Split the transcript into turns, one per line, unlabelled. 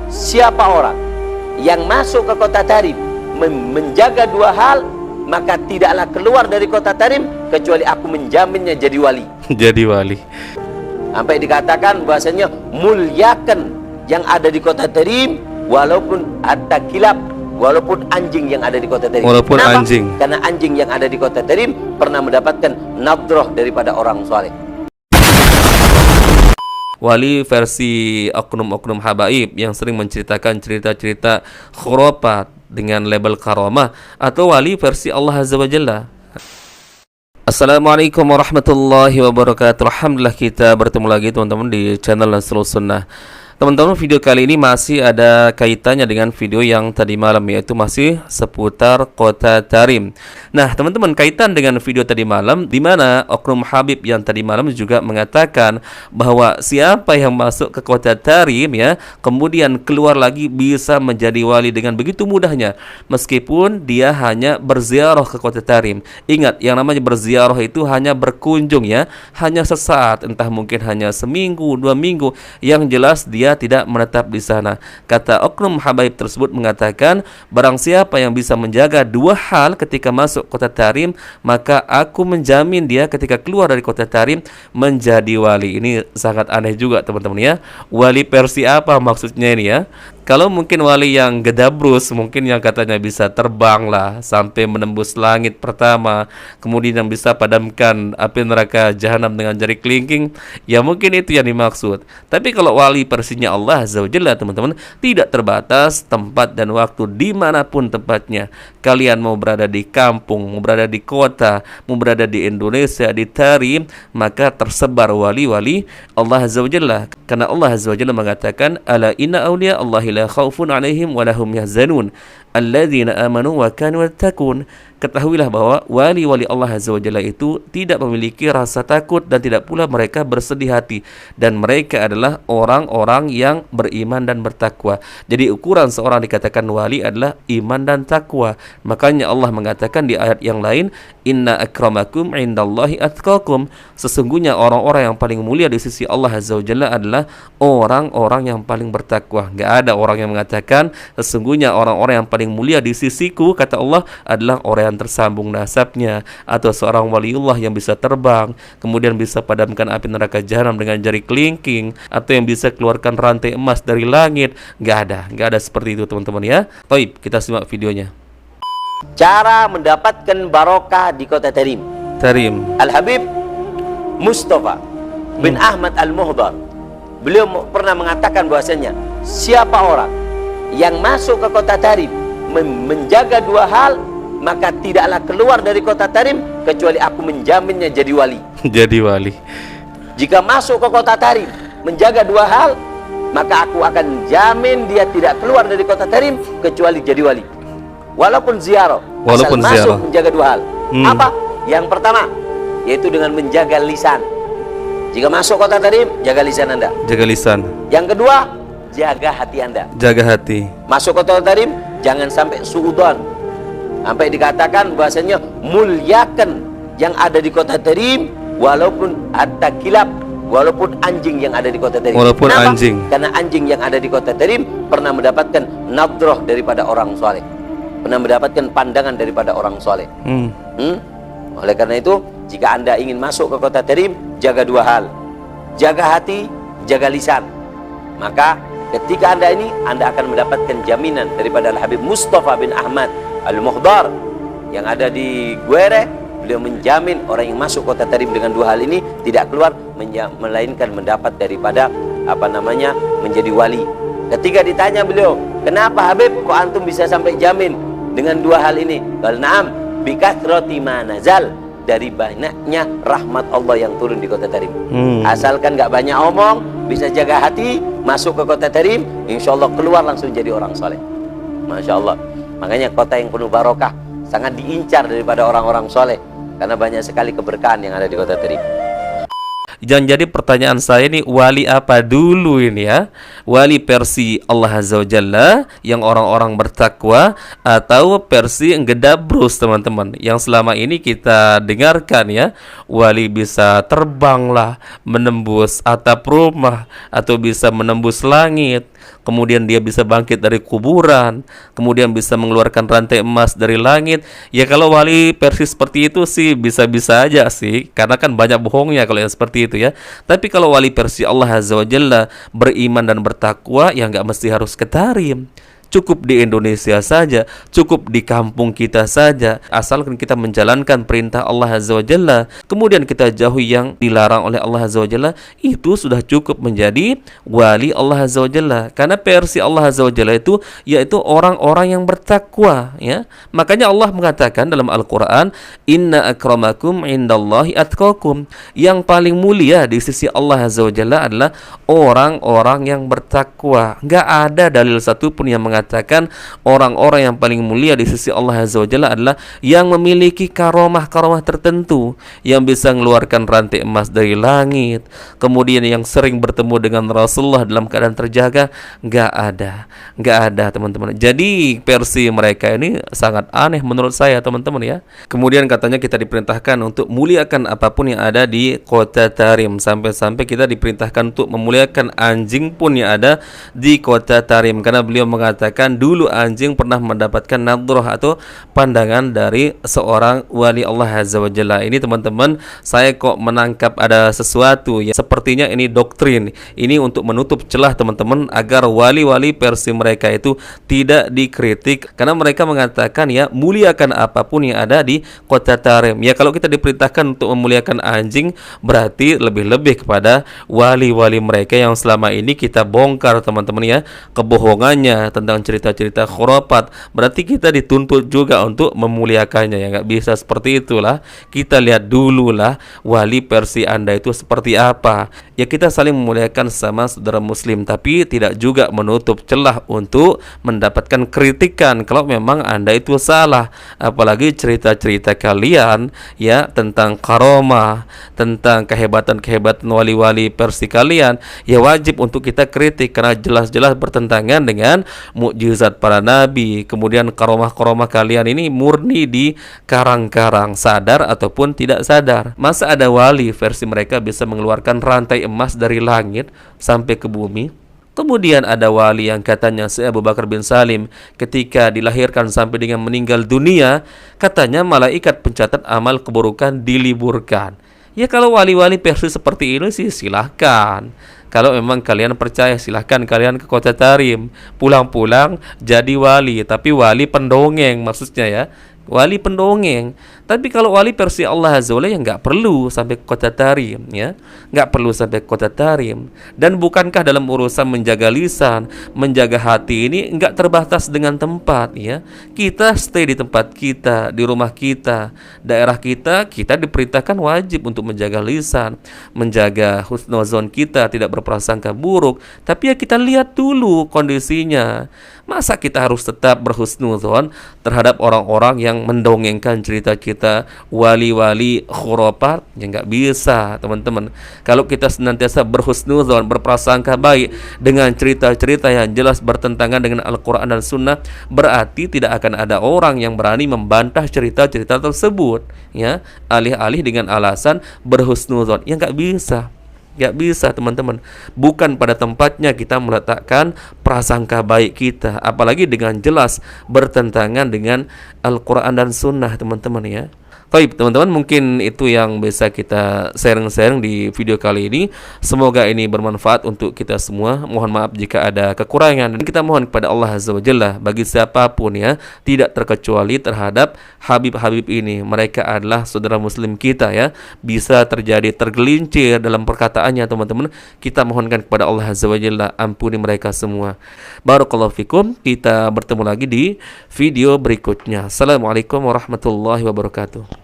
siapa orang yang masuk ke kota Tarim menjaga dua hal, maka tidaklah keluar dari kota Tarim kecuali aku menjaminnya jadi wali.
Jadi wali.
Sampai dikatakan bahasanya muliakan yang ada di kota Tarim walaupun ada kilap, walaupun anjing yang ada di kota Tarim.
Walaupun
kenapa?
anjing.
Karena anjing yang ada di kota Tarim pernah mendapatkan nadroh daripada orang soleh.
Wali versi oknum-oknum habaib yang sering menceritakan cerita-cerita khurafat dengan label karamah, atau wali versi Allah Azza wa Jalla. Assalamualaikum warahmatullahi wabarakatuh. Alhamdulillah kita bertemu lagi teman-teman di channel Nasrul Sunnah. Teman-teman, video kali ini masih ada kaitannya dengan video yang tadi malam, yaitu masih seputar kota Tarim. Nah teman-teman, kaitan dengan video tadi malam, di mana oknum Habib yang tadi malam juga mengatakan bahwa siapa yang masuk ke kota Tarim ya, kemudian keluar lagi bisa menjadi wali dengan begitu mudahnya, meskipun dia hanya berziarah ke kota Tarim. Ingat, yang namanya berziarah itu hanya berkunjung ya, hanya sesaat, entah mungkin hanya seminggu, 2 minggu, yang jelas dia tidak menetap di sana. Kata oknum habaib tersebut mengatakan, barang siapa yang bisa menjaga dua hal ketika masuk kota Tarim, maka aku menjamin dia ketika keluar dari kota Tarim menjadi wali. Ini sangat aneh juga teman-teman ya. Wali versi apa maksudnya ini ya? Kalau mungkin wali yang gedabrus, mungkin yang katanya bisa terbang lah sampai menembus langit pertama, kemudian yang bisa padamkan api neraka jahanam dengan jari kelingking, ya mungkin itu yang dimaksud. Tapi kalau wali versinya Allah Azza wa Jalla teman-teman, tidak terbatas tempat dan waktu dimanapun tempatnya. Kalian mau berada di kampung, mau berada di kota, mau berada di Indonesia, di Tarim, maka tersebar wali-wali Allah Azza wa Jalla. Karena Allah Azza wa Jalla mengatakan, ala inna awliya Allahi la khaufun alaihim wa lahum yahzanun alladzina amanu wa kanu yattaqun. Ketahuilah bahwa wali-wali Allah Azza wa Jalla itu tidak memiliki rasa takut dan tidak pula mereka bersedih hati, dan mereka adalah orang-orang yang beriman dan bertakwa. Jadi ukuran seorang dikatakan wali adalah iman dan takwa. Makanya Allah mengatakan di ayat yang lain, inna akramakum indallahi atqakum. Sesungguhnya orang-orang yang paling mulia di sisi Allah Azza wa Jalla adalah orang-orang yang paling bertakwa. Gak ada orang yang mengatakan sesungguhnya orang-orang yang paling mulia di sisiku, kata Allah, adalah orang yang tersambung nasabnya, atau seorang waliullah yang bisa terbang, kemudian bisa padamkan api neraka jahanam dengan jari kelingking, atau yang bisa keluarkan rantai emas dari langit. Gak ada seperti itu teman-teman ya. Baik, kita simak videonya.
Cara mendapatkan barokah di kota Tarim. Al-Habib Mustafa bin Ahmad Al-Muhdar, beliau pernah mengatakan bahwasanya siapa orang yang masuk ke kota Tarim menjaga dua hal, maka tidaklah keluar dari kota Tarim kecuali aku menjaminnya jadi wali.
Jadi wali.
Jika masuk ke kota Tarim menjaga dua hal, maka aku akan jamin dia tidak keluar dari kota Tarim kecuali jadi wali. Walaupun ziarah, asal masuk menjaga dua hal. Apa? Yang pertama, yaitu dengan menjaga lisan. Jika masuk kota Tarim, jaga lisan Anda. Jaga lisan. Yang kedua, jaga hati Anda. Jaga hati. Masuk kota Tarim, jangan sampai suudzon. Sampai dikatakan bahasanya muliakan yang ada di kota Tarim walaupun ada kilap, walaupun anjing yang ada di kota Tarim.
Walaupun
kenapa?
Anjing.
Karena anjing yang ada di kota Tarim pernah mendapatkan nadroh daripada orang soleh, pernah mendapatkan pandangan daripada orang soleh. Oleh karena itu, jika Anda ingin masuk ke kota Tarim, jaga dua hal, jaga hati, jaga lisan. Maka ketika Anda akan mendapatkan jaminan daripada Al-Habib Mustafa bin Ahmad Al-Muhdar yang ada di Guere. Beliau menjamin orang yang masuk kota Tarim dengan dua hal ini tidak keluar melainkan mendapat daripada menjadi wali. Ketika ditanya beliau, kenapa Habib kok antum bisa sampai jamin dengan dua hal ini? Qal na'am bikathrati ma nazal, dari banyaknya rahmat Allah yang turun di kota Tarim. Asalkan nggak banyak omong, bisa jaga hati, masuk ke kota Tarim, insya Allah keluar langsung jadi orang soleh. Masya Allah. Makanya kota yang penuh barokah sangat diincar daripada orang-orang soleh, karena banyak sekali keberkahan yang ada di kota Tarim.
Jangan jadi pertanyaan saya nih, wali apa dulu ini ya? Wali versi Allah Azza wa Jalla yang orang-orang bertakwa, atau versi gedabrus teman-teman yang selama ini kita dengarkan ya? Wali bisa terbang lah, menembus atap rumah, atau bisa menembus langit, kemudian dia bisa bangkit dari kuburan, kemudian bisa mengeluarkan rantai emas dari langit. Ya kalau wali versi seperti itu sih bisa-bisa aja sih, karena kan banyak bohongnya kalau yang seperti itu ya. Tapi kalau wali versi Allah Azza wa Jalla, beriman dan bertakwa, ya nggak mesti harus ke Tarim. Cukup di Indonesia saja, cukup di kampung kita saja, asalkan kita menjalankan perintah Allah Azza wa Jalla, kemudian kita jauhi yang dilarang oleh Allah Azza wa Jalla, itu sudah cukup menjadi wali Allah Azza wa Jalla. Karena versi Allah Azza wa Jalla itu yaitu orang-orang yang bertakwa, ya. Makanya Allah mengatakan dalam Al-Qur'an, "Inna akramakum indallahi atqakum." Yang paling mulia di sisi Allah Azza wa Jalla adalah orang-orang yang bertakwa. Enggak ada dalil satupun yang mengatakan orang-orang yang paling mulia di sisi Allah Azza wa Jalla adalah yang memiliki karomah-karomah tertentu, yang bisa mengeluarkan rantai emas dari langit, kemudian yang sering bertemu dengan Rasulullah dalam keadaan terjaga. Nggak ada teman-teman. Jadi versi mereka ini sangat aneh menurut saya teman-teman ya. Kemudian katanya kita diperintahkan untuk muliakan apapun yang ada di kota Tarim, sampai-sampai kita diperintahkan untuk memuliakan anjing pun yang ada di kota Tarim, karena beliau mengatakan dulu anjing pernah mendapatkan nadhrah atau pandangan dari seorang wali Allah Azza wa Jalla. Ini teman-teman, saya kok menangkap ada sesuatu ya, sepertinya ini doktrin, ini untuk menutup celah teman-teman agar wali-wali versi mereka itu tidak dikritik, karena mereka mengatakan ya muliakan apapun yang ada di kota Tarim. Ya kalau kita diperintahkan untuk memuliakan anjing, berarti lebih-lebih kepada wali-wali mereka yang selama ini kita bongkar teman-teman ya, kebohongannya tentang cerita-cerita khurafat. Berarti kita dituntut juga untuk memuliakannya ya, nggak bisa seperti itulah. Kita lihat dulu lah wali versi Anda itu seperti apa. Ya kita saling memuliakan sama saudara muslim, tapi tidak juga menutup celah untuk mendapatkan kritikan kalau memang Anda itu salah. Apalagi cerita-cerita kalian ya tentang karomah, tentang kehebatan-kehebatan wali-wali versi kalian, ya wajib untuk kita kritik karena jelas-jelas bertentangan dengan mukjizat para nabi. Kemudian karomah-karomah kalian ini murni di karang-karang, sadar ataupun tidak sadar. Masa ada wali versi mereka bisa mengeluarkan rantai emas dari langit sampai ke bumi? Kemudian ada wali yang katanya Syekh Abu Bakar bin Salim ketika dilahirkan sampai dengan meninggal dunia, katanya malaikat pencatat amal keburukan diliburkan. Ya kalau wali-wali versi seperti ini sih silahkan. Kalau memang kalian percaya, silahkan kalian ke kota Tarim, pulang-pulang jadi wali, tapi wali pendongeng maksudnya ya, wali pendongeng. Tapi kalau wali versi Allah Azza wa Jalla, ya nggak perlu sampai ke kota Tarim ya, nggak perlu sampai ke kota Tarim. Dan bukankah dalam urusan menjaga lisan, menjaga hati ini nggak terbatas dengan tempat ya? Kita stay di tempat kita, di rumah kita, daerah kita, kita diperintahkan wajib untuk menjaga lisan, menjaga husnuzon kita, tidak berprasangka buruk. Tapi ya kita lihat dulu kondisinya. Masa kita harus tetap berhusnuzon terhadap orang-orang yang mendongengkan cerita kita wali-wali khurafat? Ya nggak bisa teman-teman. Kalau kita senantiasa berhusnuzon, berprasangka baik dengan cerita-cerita yang jelas bertentangan dengan Al-Quran dan Sunnah, berarti tidak akan ada orang yang berani membantah cerita-cerita tersebut ya, alih-alih dengan alasan berhusnuzon. Ya nggak bisa. Gak bisa teman-teman. Bukan pada tempatnya kita meletakkan prasangka baik kita, apalagi dengan jelas bertentangan dengan Al-Quran dan Sunnah teman-teman ya. Baik teman-teman, mungkin itu yang bisa kita sharing-sharing di video kali ini. Semoga ini bermanfaat untuk kita semua. Mohon maaf jika ada kekurangan, dan kita mohon kepada Allah Azza wa Jalla bagi siapapun ya, tidak terkecuali terhadap Habib-Habib ini. Mereka adalah saudara muslim kita ya. Bisa terjadi tergelincir dalam perkataannya teman-teman. Kita mohonkan kepada Allah Azza wa Jalla, ampuni mereka semua. Barakallahu fikum. Kita bertemu lagi di video berikutnya. Assalamualaikum warahmatullahi wabarakatuh.